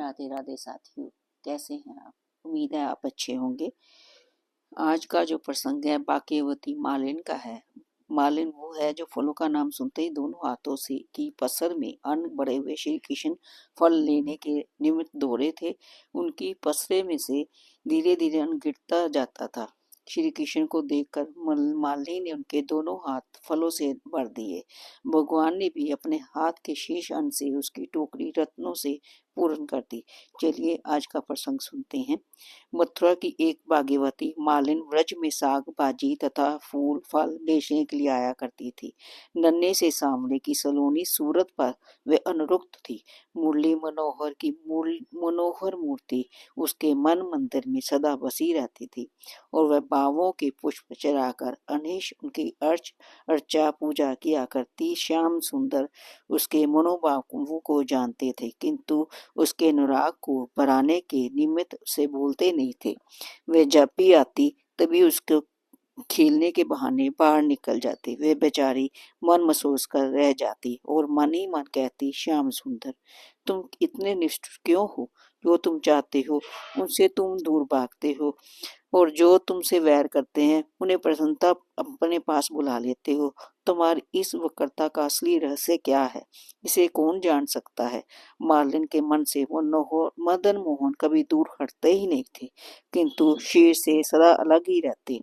राधे राधे साथियों, कैसे हैं आप? उम्मीद है आप अच्छे होंगे। आज का जो प्रसंग है भाग्यवती मालिन का है। मालिन वो है जो फलों का नाम सुनते ही दोनों हाथों से की पसर में अन्न बड़े हुए श्री कृष्ण फल लेने के निमित्त दौड़े थे। उनकी पसरे में से धीरे धीरे अन्न गिरता जाता था। श्री कृष्ण को देखकर मालिनी ने उनके दोनों हाथ फलों से भर दिए। भगवान ने भी अपने हाथ के शेष अन्न से उसकी टोकरी रत्नों से पूर्ण कर दी। चलिए आज का प्रसंग सुनते हैं। मथुरा की एक भाग्यवती मालिन व्रज में साग भाजी तथा फूल फल बेचने के लिए आया करती थी। नन्हे से सांवले की सलोनी सूरत पर वे अनुरुक्त थी। मुरली मनोहर की मनोहर मूर्ति उसके मन मंदिर में सदा बसी रहती थी और वह भावों के पुष्प चढ़ाकर अनिश उनकी अर्चा पूजा किया करती। श्याम सुंदर उसके मनोभावों को जानते थे, किंतु उसके अनुराग को बढ़ाने के निमित्त से बोलते नहीं थे। वे जब भी आती तभी उसको खेलने के बहाने बाहर निकल जाती। वे बेचारी मन महसूस कर रह जाती और मन ही मन कहती, श्याम सुंदर तुम इतने निष्ठुर क्यों हो? जो तुम चाहते हो उनसे तुम दूर भागते हो और जो तुमसे वैर करते हैं उन्हें प्रसन्नता अपने पास बुला लेते हो। तुम्हारी इस वक्रता का असली रहस्य क्या है, इसे कौन जान सकता है? मार्लिन के मन से मदन मोहन कभी दूर हटते ही नहीं थे, किंतु शीर से सदा अलग ही रहते,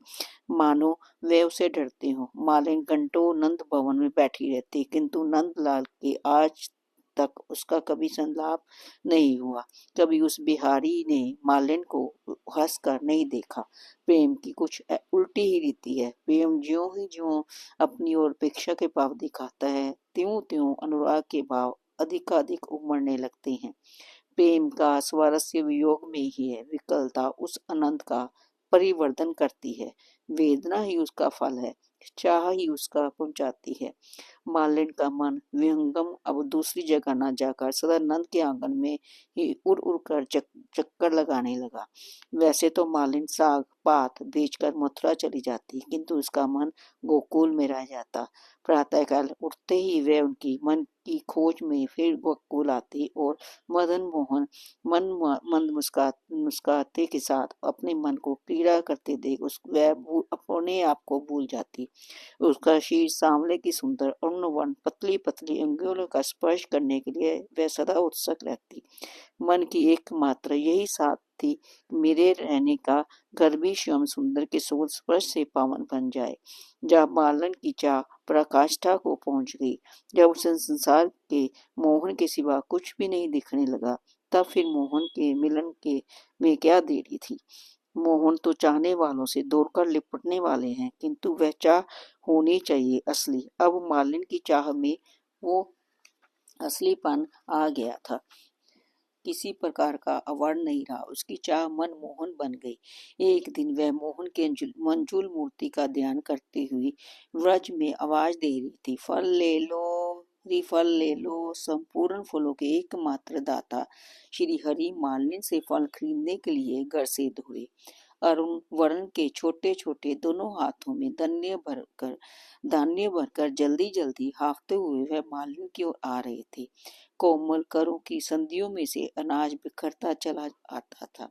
मानो वे उसे डरते हो। मालिन घंटों नंद भवन में बैठी रहती, किंतु नंदलाल के आज तक उसका कभी संलाप नहीं हुआ। कभी उस बिहारी ने मालिन को हंस कर नहीं देखा। प्रेम की कुछ उल्टी ही रीति है। प्रेम ज्यों अपनी ओर अपेक्षा के भाव दिखाता है, त्यों त्यों अनुराग के भाव अधिकाधिक उमड़ने लगते हैं। प्रेम का स्वारस्य वियोग में ही है। विकलता उस आनंद का परिवर्धन करती है। वेदना ही उसका फल है, चाह ही उसका पहुंचाती है। मालिन का मन विहंगम अब दूसरी जगह न जाकर सदा नंद के आंगन में ही उड़ उड़ कर चक्कर लगाने लगा। वैसे तो मालिन साग पात बेचकर मथुरा चली जाती, किंतु उसका मन गोकुल में रह जाता। प्रातःकाल उठते ही वह उनकी मन की खोज में फिर गोकुल आती और मदन मोहन मंद मुस्काते के साथ अपने मन को पीड़ा करते देख वह अपने आप को भूल जाती। उसका शीश सांवले की सुंदर अरुणवन पतली पतली अंगुलियों का स्पर्श करने के लिए वह सदा उत्सुक रहती। मन की एकमात्र यही साथ थी, मेरे रहने का घर भी श्याम सुंदर के सोल स्पर्श से पावन बन जाए। जब बालन की चाह पराकाष्ठा को पहुंच गई, जब उसे संसार के मोहन के सिवा कुछ भी नहीं दिखने लगा, तब फिर मोहन के मिलन के में क्या देरी थी। मोहन तो चाहने वालों से दौड़कर लिपटने वाले हैं, किंतु वह चाह होनी चाहिए असली। अब मालिन की चाह में वो असलीपन आ गया था, किसी प्रकार का अवर्ण नहीं रहा। उसकी चाह मनमोहन बन गई। एक दिन वह मोहन के मंजूल मूर्ति का ध्यान करती हुई व्रज में आवाज दे रही थी, फल ले लो, फल ले लो। संपूर्ण फलों के एकमात्र दाता श्री हरि मालिनी से फल खरीदने के लिए घर से दौड़े। अरुण वर्ण के छोटे छोटे दोनों हाथों में धान्य भरकर जल्दी जल्दी हाँफते हुए वह मालिनी की ओर आ रहे थे। कोमल करों की संधियों में से अनाज बिखरता चला आता था।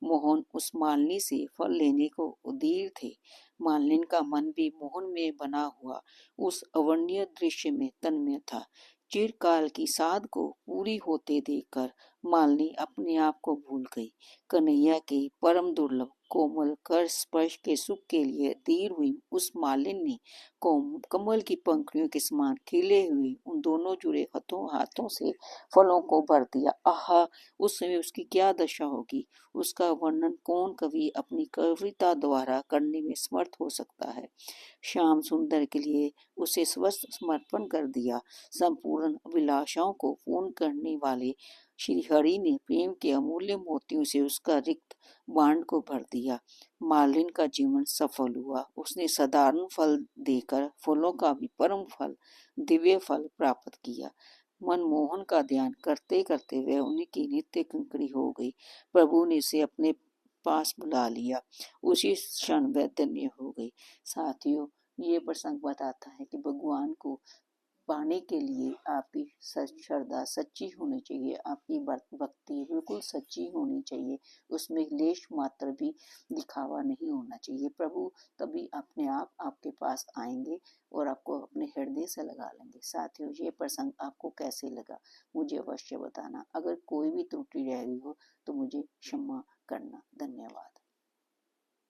मोहन उस मालिनी से फल लेने को उदीर थे। मालिनी का मन भी मोहन में बना हुआ उस अवर्णनीय दृश्य में तन्मय था। चिरकाल की साध को पूरी होते देखकर मालिनी अपने आप को भूल गई। कन्हैया के परम दुर्लभ कोमल कर स्पर्श के सुख के लिए दीर हुई उस मालिनी ने कमल की पंखुड़ियों के समान खिले हुए उन दोनों जुड़े हाथों से फलों को भर दिया। आहा, उस समय उसकी क्या दशा होगी, उसका वर्णन कौन कवि अपनी कविता द्वारा करने में समर्थ हो सकता है। श्याम सुंदर के लिए उसे स्वस्थ समर्पण कर दिया। संपूर्ण अभिलाषाओं को पूर्ण करने वाले श्री हरि ने प्रेम के अमूल्य मोतियों से उसका रिक्त बांड को भर दिया। मालिन का जीवन सफल हुआ। उसने साधारण फल देकर फलों का भी परम फल दिव्य फल प्राप्त किया। मनमोहन का ध्यान करते करते वह उन्हीं की नित्य कंकड़ी हो गई। प्रभु ने उसे अपने पास बुला लिया। उसी क्षण वह धन्य हो गई। साथियों, ये प्रसंग बताता है कि भगवान को पाने के लिए आपकी श्रद्धा सच्ची होनी चाहिए, आपकी भक्ति बिल्कुल सच्ची होनी चाहिए, उसमें लेश मात्र भी दिखावा नहीं होना चाहिए। प्रभु तभी अपने आप आपके पास आएंगे और आपको अपने हृदय से लगा लेंगे। साथियों, ये प्रसंग आपको कैसे लगा मुझे अवश्य बताना। अगर कोई भी त्रुटि रह गई हो तो मुझे क्षमा करना। धन्यवाद।